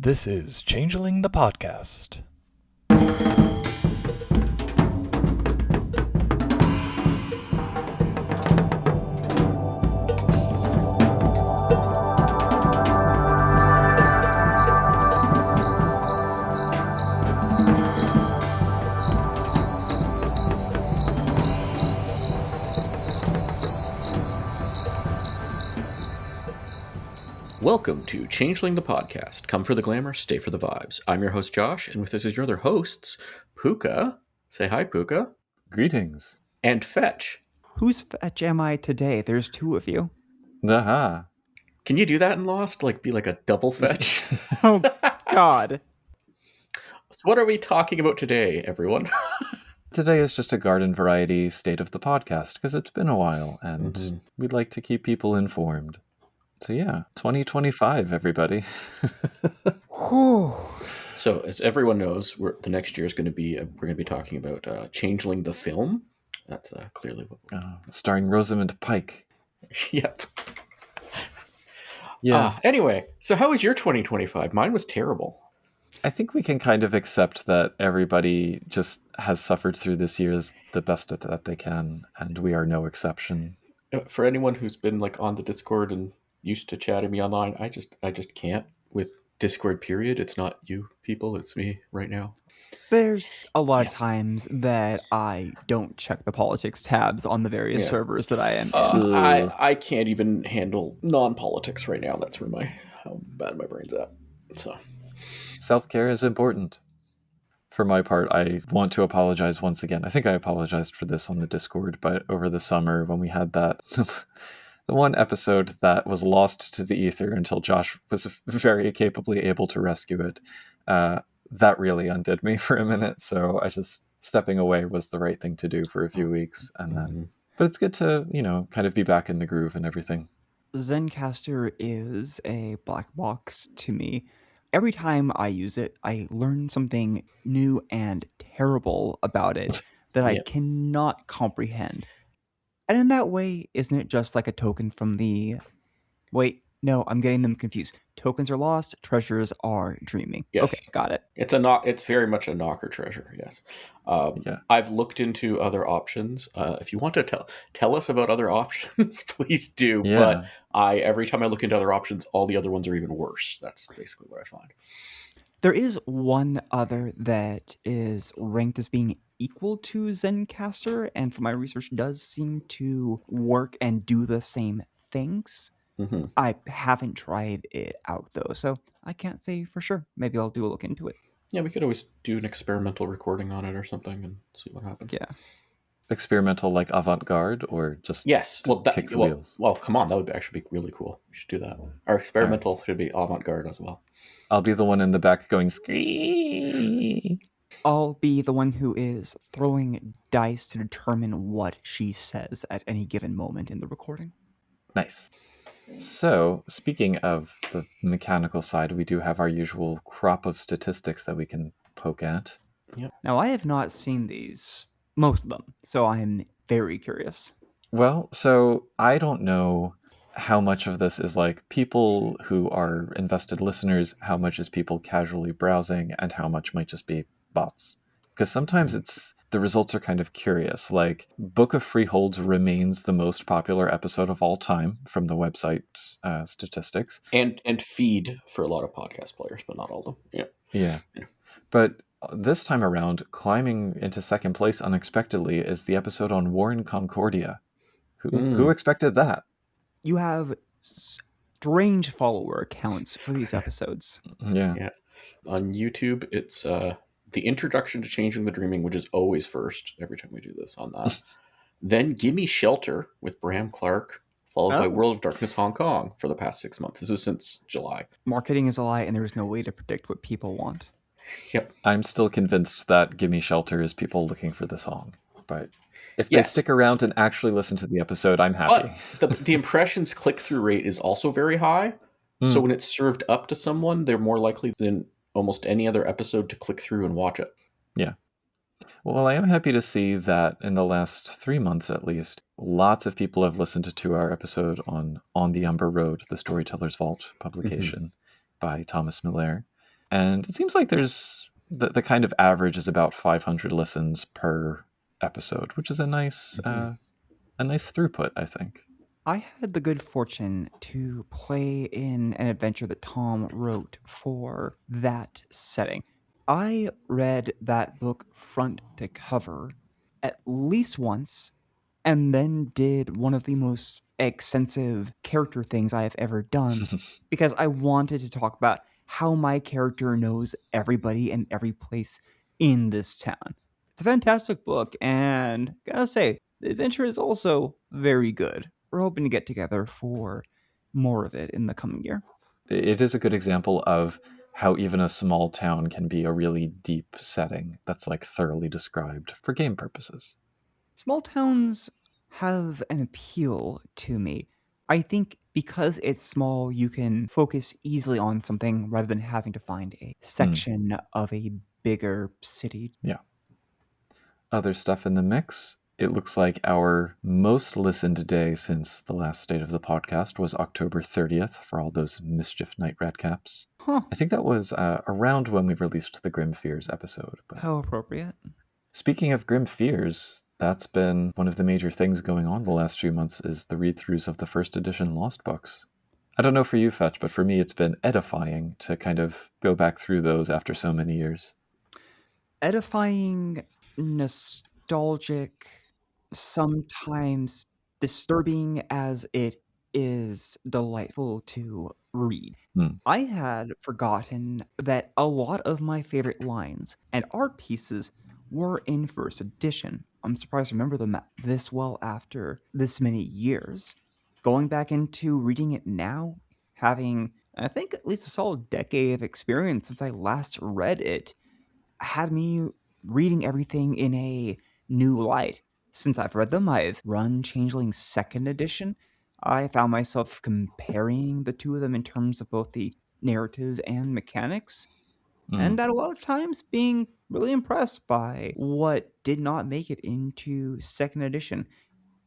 This is Changeling the Podcast. Welcome to Changeling the Podcast. Come for the glamour, stay for the vibes. I'm your host, Josh, and with us is your other hosts, Puka. Say hi, Puka. Greetings. And Fetch. Whose fetch am I today? There's two of you. Aha. Can you do that in Lost? Be like a double fetch? Oh, God. So what are we talking about today, everyone? Today is just a garden variety state of the podcast because it's been a while and we'd like to keep people informed. So yeah, 2025, everybody. Whew. So as everyone knows, the next year is going to be we're going to be talking about Changeling the film. That's clearly what we're starring Rosamund Pike. Yep. Yeah. Anyway, so how was your 2025? Mine was terrible. I think we can kind of accept that everybody just has suffered through this year as the best that they can, and we are no exception. For anyone who's been on the Discord and used to chatting me online, I just can't with Discord, period. It's not you people, it's me right now. There's a lot of times that I don't check the politics tabs on the various servers that I am in. I can't even handle non-politics right now. That's how bad my brain's at. So self-care is important. For my part, I want to apologize once again. I think I apologized for this on the Discord, but over the summer when we had that the one episode that was lost to the ether until Josh was very capably able to rescue it, that really undid me for a minute. So I just stepping away was the right thing to do for a few weeks, and then. But it's good to kind of be back in the groove and everything. Zencastr is a black box to me. Every time I use it, I learn something new and terrible about it that I cannot comprehend. And in that way, isn't it just like a token from the... Wait, no, I'm getting them confused. Tokens are lost, treasures are dreaming. Yes. Okay, got it. It's very much a knocker treasure, yes. I've looked into other options. If you want to tell us about other options, please do. Yeah. But every time I look into other options, all the other ones are even worse. That's basically what I find. There is one other that is ranked as being equal to Zencastr, and from my research does seem to work and do the same things. Mm-hmm. I haven't tried it out though, so I can't say for sure. Maybe I'll do a look into it. Yeah, we could always do an experimental recording on it or something and see what happens. Yeah. Experimental like avant-garde or just kick the wheels? Well, come on, that would actually be really cool. We should do that. Our experimental should be avant-garde as well. I'll be the one in the back going scream. I'll be the one who is throwing dice to determine what she says at any given moment in the recording. Nice. So, speaking of the mechanical side, we do have our usual crop of statistics that we can poke at. Yep. Now, I have not seen these, most of them, so I'm very curious. Well, so I don't know how much of this is people who are invested listeners, how much is people casually browsing, and how much might just be bots. Because sometimes the results are kind of curious. Book of Freehold remains the most popular episode of all time from the website statistics. And feed for a lot of podcast players, but not all of them. Yeah. But this time around, climbing into second place unexpectedly is the episode on War in Concordia. Who expected that? You have strange follower counts for these episodes. Yeah. On YouTube, it's the introduction to Changing the Dreaming, which is always first every time we do this on that. Then Gimme Shelter with Bram Clark, followed by World of Darkness Hong Kong for the past 6 months. This is since July. Marketing is a lie, and there is no way to predict what people want. Yep. I'm still convinced that Gimme Shelter is people looking for the song. But if they stick around and actually listen to the episode, I'm happy. But the impressions click-through rate is also very high. So when it's served up to someone, they're more likely than almost any other episode to click through and watch it. Yeah. Well, I am happy to see that in the last 3 months at least, lots of people have listened to our episode on the Umber Road, the Storyteller's Vault publication by Thomas Miller. And it seems like there's the kind of average is about 500 listens per episode, which is a nice throughput, I think. I had the good fortune to play in an adventure that Tom wrote for that setting. I read that book front to cover at least once, and then did one of the most extensive character things I have ever done because I wanted to talk about how my character knows everybody and every place in this town. It's a fantastic book, and gotta say, the adventure is also very good. We're hoping to get together for more of it in the coming year. It is a good example of how even a small town can be a really deep setting that's like thoroughly described for game purposes. Small towns have an appeal to me. I think because it's small, you can focus easily on something rather than having to find a section of a bigger city. Yeah. Other stuff in the mix. It looks like our most listened day since the last state of the podcast was October 30th for all those Mischief Night Redcaps. Huh. I think that was around when we released the Grim Fears episode. But how appropriate. Speaking of Grim Fears, that's been one of the major things going on the last few months is the read-throughs of the first edition Lost books. I don't know for you, Fetch, but for me it's been edifying to kind of go back through those after so many years. Edifying, nostalgic, sometimes disturbing as it is delightful to read. I had forgotten that a lot of my favorite lines and art pieces were in first edition. I'm surprised to remember them this well after this many years. Going back into reading it now, having, I think, at least a solid decade of experience since I last read it, had me reading everything in a new light. Since I've read them, I've run Changeling 2nd edition. I found myself comparing the two of them in terms of both the narrative and mechanics, and at a lot of times being really impressed by what did not make it into 2nd edition.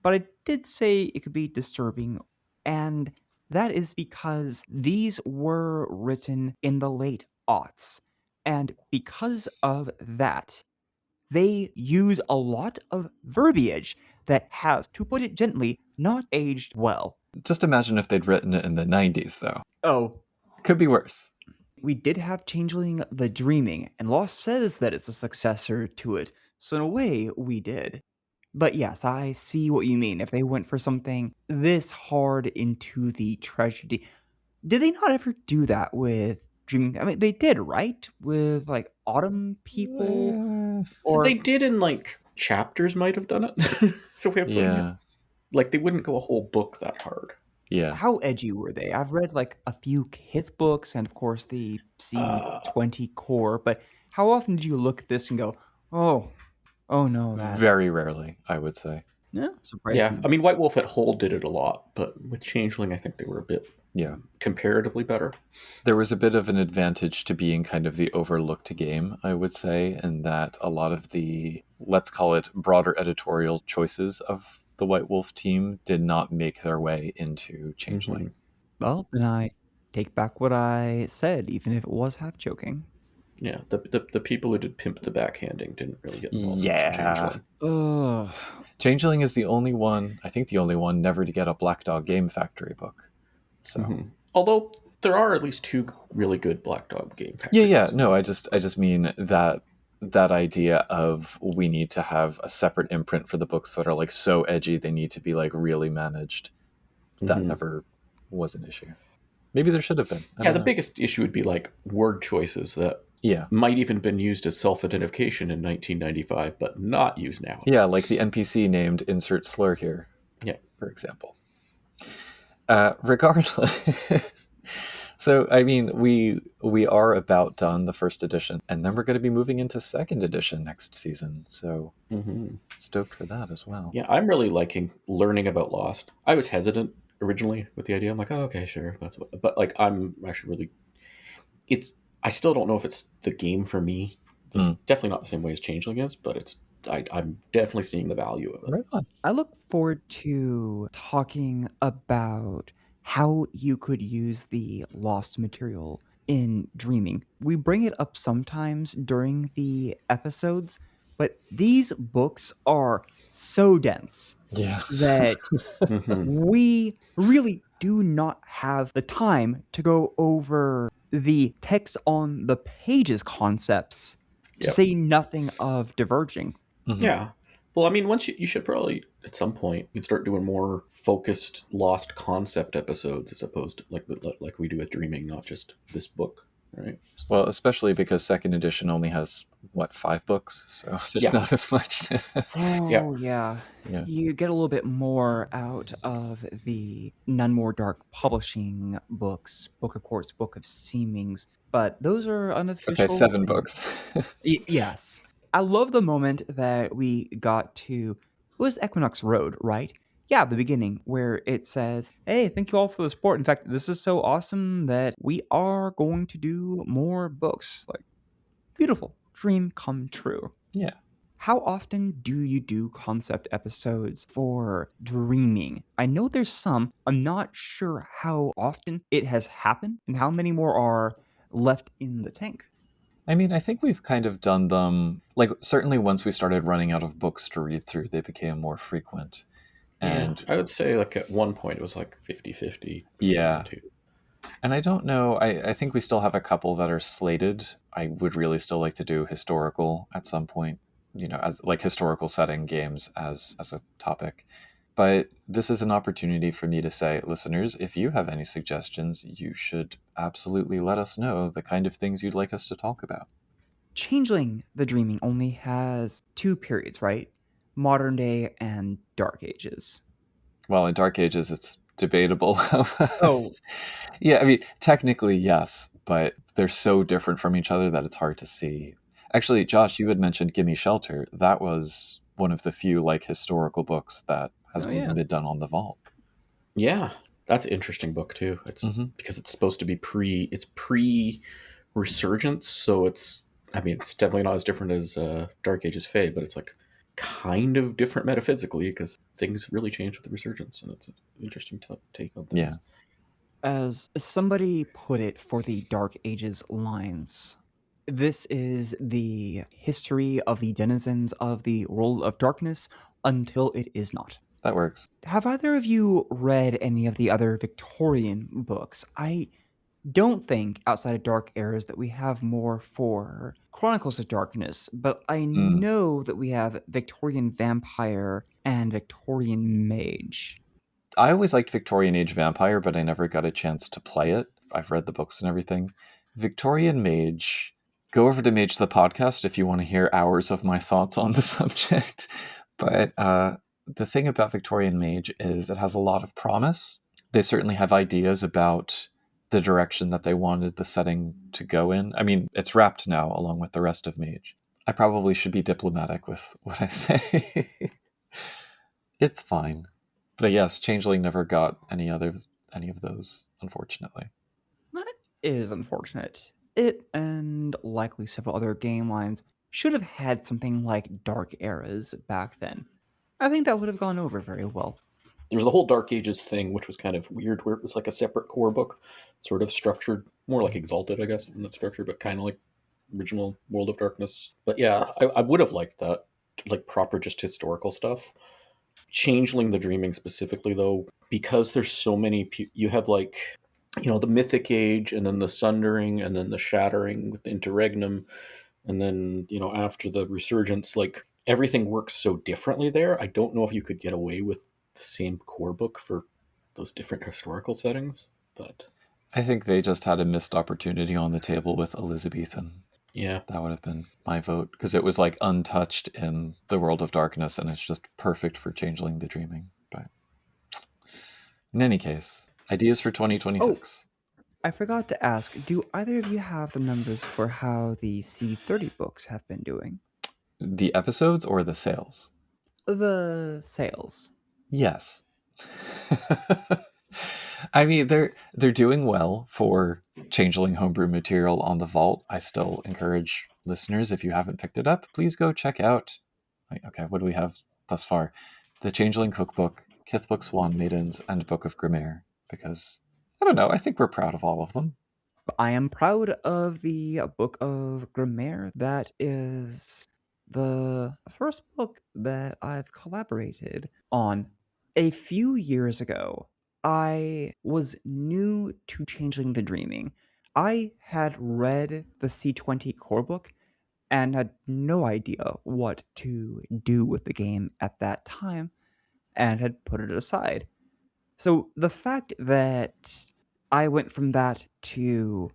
But I did say it could be disturbing, and that is because these were written in the late aughts. And because of that, they use a lot of verbiage that has, to put it gently, not aged well. Just imagine if they'd written it in the 90s, though. Oh. Could be worse. We did have Changeling the Dreaming, and Lost says that it's a successor to it, so in a way, we did. But yes, I see what you mean. If they went for something this hard into the tragedy, did they not ever do that with Dreaming? I mean, they did, right? With like Autumn People, or they did in like chapters. Might have done it. So we have it. Like they wouldn't go a whole book that hard. Yeah. How edgy were they? I've read like a few Kith books and of course the C20 core, but how often did you look at this and go, oh no, that... Very rarely, I would say. Yeah, surprising. Yeah, I mean, White Wolf at Hull did it a lot, but with Changeling, I think they were a bit comparatively better. There was a bit of an advantage to being kind of the overlooked game, I would say, in that a lot of the, let's call it, broader editorial choices of the White Wolf team did not make their way into Changeling. Mm-hmm. Well, then I take back what I said, even if it was half joking. Yeah, the people who did Pimp the Backhanding didn't really get involved in Changeling. Changeling is the only one, I think the only one, never to get a Black Dog Game Factory book. So, although there are at least 2 really good Black Dog Game Factory books. No, I just mean that idea of we need to have a separate imprint for the books that are like so edgy they need to be like really managed. That never was an issue. Maybe there should have been. The biggest issue would be like word choices that might even been used as self-identification in 1995, but not used now. Yeah, like the NPC named insert slur here. Yeah, for example. Regardless, so I mean, we are about done the first edition, and then we're going to be moving into 2nd edition next season. So stoked for that as well. Yeah, I'm really liking learning about Lost. I was hesitant originally with the idea. I'm like, oh, okay, sure, that's what. But like, I'm actually really. I still don't know if it's the game for me. It's definitely not the same way as Changeling is, but I'm definitely seeing the value of it. Right on. I look forward to talking about how you could use the Lost material in dreaming. We bring it up sometimes during the episodes, but these books are so dense that we really do not have the time to go over the text on the pages concepts, to say nothing of diverging. Yeah. Well, I mean, once you should probably at some point you can start doing more focused lost concept episodes as opposed to like we do with Dreaming, not just this book, right? Well, especially because second edition only has 5 books, so there's not as much. Oh, yeah. Yeah. You get a little bit more out of the None More Dark Publishing books, Book of Quartz, Book of Seemings, but those are unofficial. Okay, 7 books. Yes. I love the moment that we got to, it was Equinox Road, right? Yeah, the beginning, where it says, hey, thank you all for the support. In fact, this is so awesome that we are going to do more books. Like, beautiful. Dream come true. Yeah. How often do you do concept episodes for Dreaming? I know there's some. I'm not sure how often it has happened and how many more are left in the tank. I mean, I think we've kind of done them, like, certainly once we started running out of books to read through, they became more frequent. And yeah, I would say like at one point it was like 50-50. Yeah. And I don't know, I think we still have a couple that are slated. I would really still like to do historical at some point, as like historical setting games as a topic. But this is an opportunity for me to say, listeners, if you have any suggestions, you should absolutely let us know the kind of things you'd like us to talk about. Changeling the Dreaming only has 2 periods, right? Modern Day and Dark Ages. Well, in Dark Ages, it's debatable. Oh. Yeah, I mean, technically, yes, but they're so different from each other that it's hard to see. Actually, Josh, you had mentioned Gimme Shelter. That was one of the few like historical books that has been done on the Vault. Yeah, that's an interesting book too. It's because it's supposed to be pre Resurgence, so it's definitely not as different as Dark Ages Fae, but it's like kind of different metaphysically because things really changed with the Resurgence, and it's an interesting take on things. Yeah. As somebody put it for the Dark Ages lines, this is the history of the denizens of the world of darkness until it is not. That works. Have either of you read any of the other Victorian books? I don't think, outside of Dark Eras, that we have more for Chronicles of Darkness, but I know that we have Victorian Vampire and Victorian Mage. I always liked Victorian Age Vampire, but I never got a chance to play it. I've read the books and everything. Victorian Mage, go over to Mage the Podcast if you want to hear hours of my thoughts on the subject. But the thing about Victorian Mage is it has a lot of promise. They certainly have ideas about the direction that they wanted the setting to go in. I mean, it's wrapped now along with the rest of Mage. I probably should be diplomatic with what I say. It's fine. But yes, Changeling never got any of those, unfortunately. That is unfortunate. It, and likely several other game lines, should have had something like Dark Eras back then. I think that would have gone over very well. There was the whole Dark Ages thing, which was kind of weird, where it was like a separate core book, sort of structured, more like Exalted, I guess, in that structure, but kind of like original World of Darkness. But yeah, I would have liked that, like proper just historical stuff. Changeling the Dreaming specifically, though, because there's so many, you have like, the Mythic Age, and then the Sundering, and then the Shattering with the Interregnum, and then, after the Resurgence, like everything works so differently there. I don't know if you could get away with the same core book for those different historical settings, but I think they just had a missed opportunity on the table with Elizabethan. Yeah. That would have been my vote, because it was like untouched in the World of Darkness, and it's just perfect for Changeling the Dreaming. But in any case, ideas for 2026. Oh, I forgot to ask, do either of you have the numbers for how the C30 books have been doing? The episodes or the sales? The sales. Yes. I mean, they're doing well for Changeling homebrew material on the Vault. I still encourage listeners, if you haven't picked it up, please go check out. Okay, what do we have thus far? The Changeling Cookbook, Kithbook Swan Maidens, and Book of Grimaire. Because, I don't know, I think we're proud of all of them. I am proud of the book of Grammaire. That is the first book that I've collaborated on. A few years ago, I was new to Changeling the Dreaming. I had read the C20 core book and had no idea what to do with the game at that time and had put it aside. So the fact that I went from that to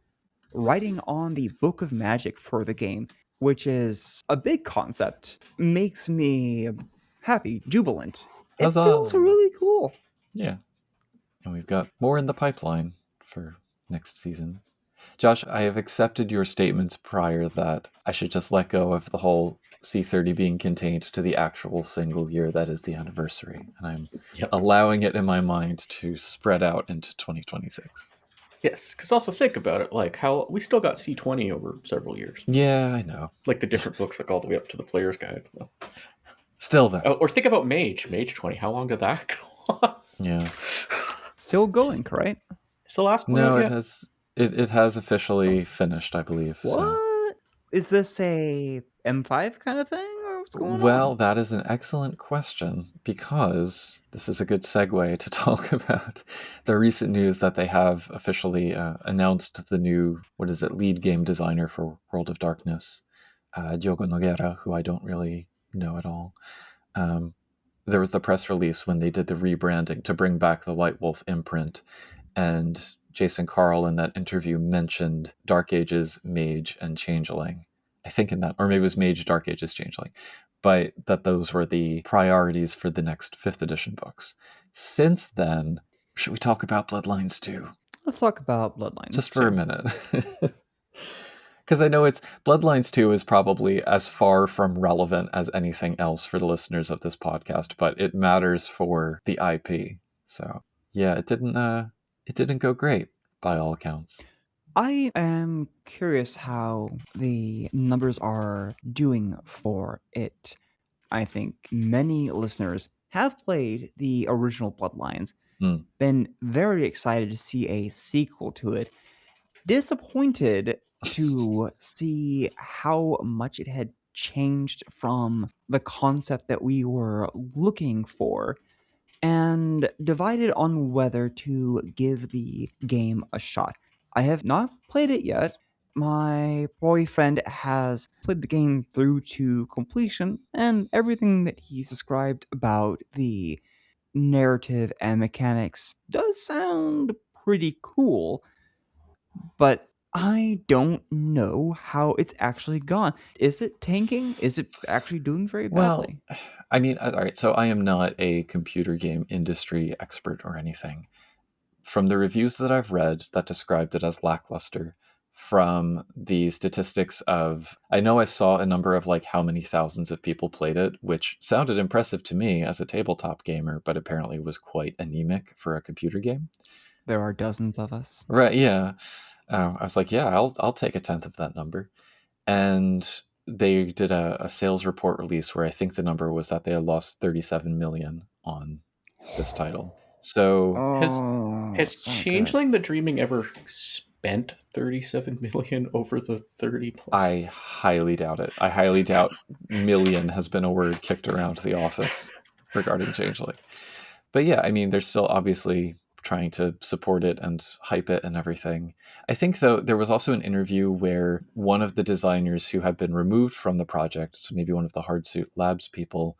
writing on the Book of Magic for the game, which is a big concept, makes me happy, jubilant. It feels Huzzah! really cool. Yeah. And we've got more in the pipeline for next season. Josh, I have accepted your statements prior that I should just let go of the whole C30 being contained to the actual single year that is the anniversary. And I'm allowing it in my mind to spread out into 2026. Yes, because also think about it, like how we still got C20 over several years. Yeah, I know. Like the different books, like all the way up to the Player's Guide. Still though. Or think about Mage 20. How long did that go? Yeah. Still going, right? It's the last one. No, out it yet? has officially finished, I believe. What? So. Is this a M5 kind of thing, or what's going on? Well, that is an excellent question, because this is a good segue to talk about the recent news that they have officially announced the new, lead game designer for World of Darkness, Diogo Nogueira, who I don't really know at all. There was the press release when they did the rebranding to bring back the White Wolf imprint, and Jason Carl in that interview mentioned Dark Ages, Mage, and Changeling. I think in that, or maybe it was Mage, Dark Ages, Changeling, but that those were the priorities for the next 5th edition books. Since then, should we talk about Bloodlines 2? Let's talk about Bloodlines just for a minute. Because I know Bloodlines 2 is probably as far from relevant as anything else for the listeners of this podcast, but it matters for the IP. So yeah, it didn't go great by all accounts. I am curious how the numbers are doing for it. I think many listeners have played the original Bloodlines, been very excited to see a sequel to it, disappointed to see how much it had changed from the concept that we were looking for, and divided on whether to give the game a shot. I have not played it yet. My boyfriend has played the game through to completion, and everything that he's described about the narrative and mechanics does sound pretty cool, but I don't know how it's actually gone. Is it tanking? Is it actually doing very badly? Well, I mean, all right, so I am not a computer game industry expert or anything. From the reviews that I've read that described it as lackluster, from the statistics of, I know I saw a number of like how many thousands of people played it, which sounded impressive to me as a tabletop gamer, but apparently was quite anemic for a computer game. There are dozens of us. Right, yeah. I was like, yeah, I'll take a tenth of that number. And they did a sales report release where I think the number was that they had lost 37 million on this title. So has Changeling the Dreaming ever spent 37 million over the 30 plus? I highly doubt it. I highly doubt million has been a word kicked around the office regarding Changeling. But yeah, I mean, they're still obviously trying to support it and hype it and everything. I think, though, there was also an interview where one of the designers who had been removed from the project, so maybe one of the Hardsuit Labs people,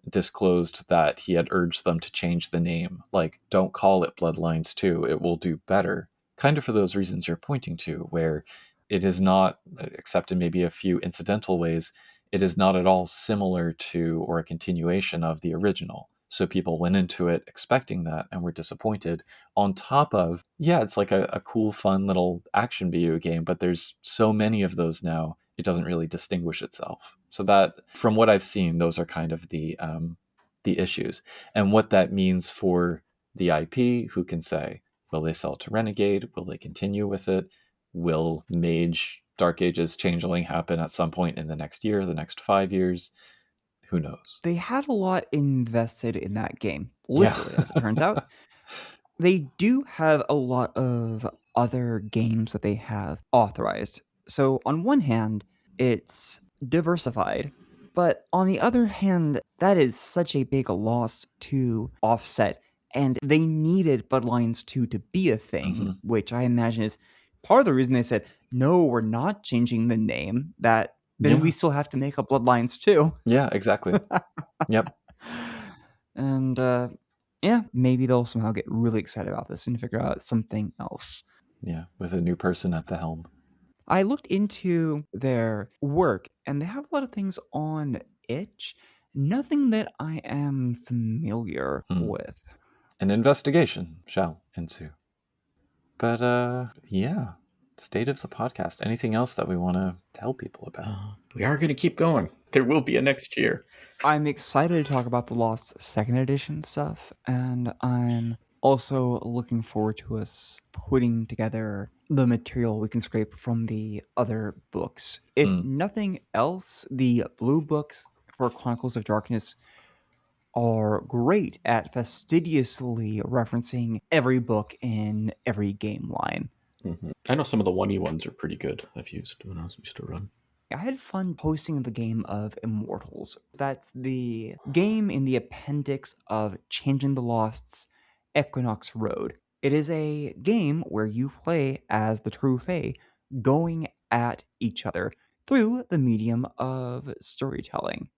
disclosed that he had urged them to change the name. Like, don't call it Bloodlines 2, it will do better. Kind of for those reasons you're pointing to, where it is not, except in maybe a few incidental ways, it is not at all similar to or a continuation of the original. So people went into it expecting that and were disappointed. On top of, yeah, it's like a cool, fun little action video game, but there's so many of those now, it doesn't really distinguish itself. So that, from what I've seen, those are kind of the issues. And what that means for the IP, who can say? Will they sell it to Renegade? Will they continue with it? Will Mage, Dark Ages, Changeling happen at some point in the next year, the next 5 years? Who knows? They had a lot invested in that game, literally, as it turns out. They do have a lot of other games that they have authorized. So on one hand, it's diversified. But on the other hand, that is such a big loss to offset. And they needed Bloodlines 2 to be a thing, which I imagine is part of the reason they said, no, we're not changing the name, that then we still have to make a Bloodlines 2. Yeah, exactly. Yep. And yeah, maybe they'll somehow get really excited about this and figure out something else. Yeah, with a new person at the helm. I looked into their work, and they have a lot of things on itch. Nothing that I am familiar with. An investigation shall ensue. But yeah, state of the podcast. Anything else that we want to tell people about? We are going to keep going. There will be a next year. I'm excited to talk about the Lost 2nd Edition stuff, and I'm also looking forward to us putting together the material we can scrape from the other books. If nothing else, the blue books for Chronicles of Darkness are great at fastidiously referencing every book in every game line. I know some of the 1E ones are pretty good. I've used when I was used to run. I had fun posting the game of Immortals. That's the game in the appendix of Changing the Lost's Equinox Road. It is a game where you play as the True Fae, going at each other through the medium of storytelling.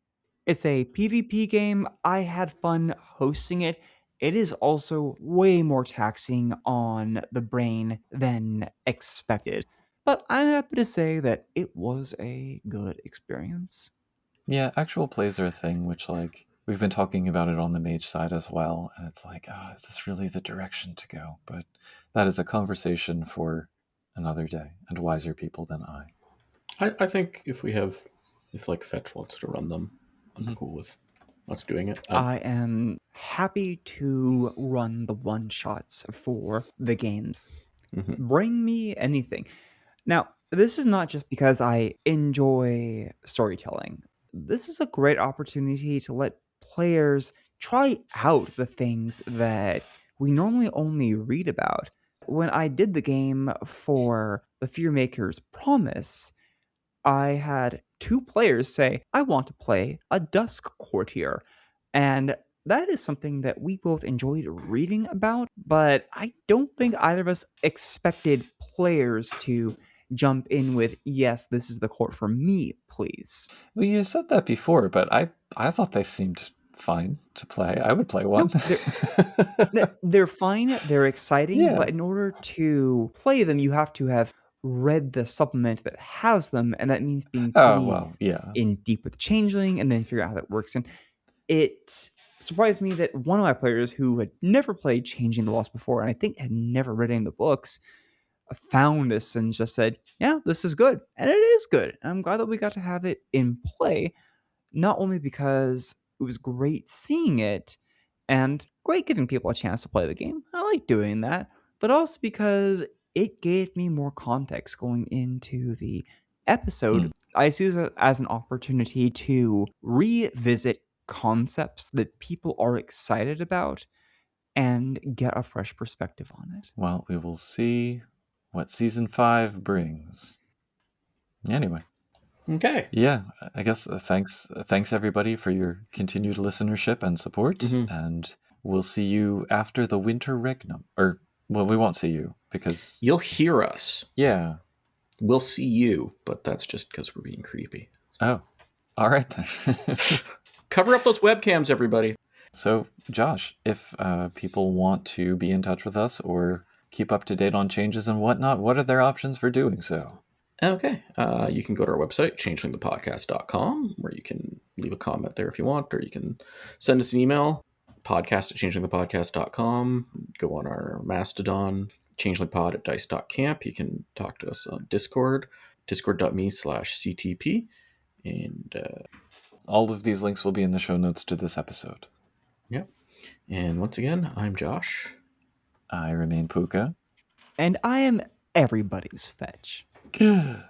It's a PvP game. I had fun hosting it. It is also way more taxing on the brain than expected. But I'm happy to say that it was a good experience. Yeah, actual plays are a thing, which, like, we've been talking about it on the mage side as well, and it's like, is this really the direction to go? But that is a conversation for another day, and wiser people than I. I think if like Fetch wants to run them, I'm cool with us doing it. I am happy to run the one-shots for the games. Bring me anything. Now, this is not just because I enjoy storytelling. This is a great opportunity to let players try out the things that we normally only read about. When I did the game for the Fearmaker's Promise, I had 2 players say, I want to play a Dusk Courtier. And that is something that we both enjoyed reading about, but I don't think either of us expected players to jump in with, yes, this is the court for me, please. Well, you said that before, but I thought they seemed fine to play. I would play one. No, they're fine, they're exciting, Yeah. but in order to play them, you have to have read the supplement that has them, and that means being pretty in deep with Changeling and then figure out how that works. And it surprised me that one of my players who had never played Changing the Lost before, and I think had never read any of the books, found this and just said, yeah, this is good. And it is good. And I'm glad that we got to have it in play, not only because it was great seeing it and great giving people a chance to play the game. I like doing that, but also because it gave me more context going into the episode. I see it as an opportunity to revisit concepts that people are excited about and get a fresh perspective on it. Well, we will see what season 5 brings. Anyway. Okay. Yeah, I guess thanks everybody for your continued listenership and support, and we'll see you after the winterregnum. Or, well, we won't see you because you'll hear us. Yeah. We'll see you, but that's just because we're being creepy. Oh, all right then. Cover up those webcams, everybody. So, Josh, if people want to be in touch with us or keep up to date on changes and whatnot, what are their options for doing so? Okay. You can go to our website, changelingthepodcast.com, where you can leave a comment there if you want, or you can send us an email, podcast@changelingthepodcast.com. Go on our Mastodon, changelingpod@dice.camp. You can talk to us on Discord, discord.me/CTP. And all of these links will be in the show notes to this episode. Yep. And once again, I'm Josh. I remain Puka. And I am everybody's Fetch. Good.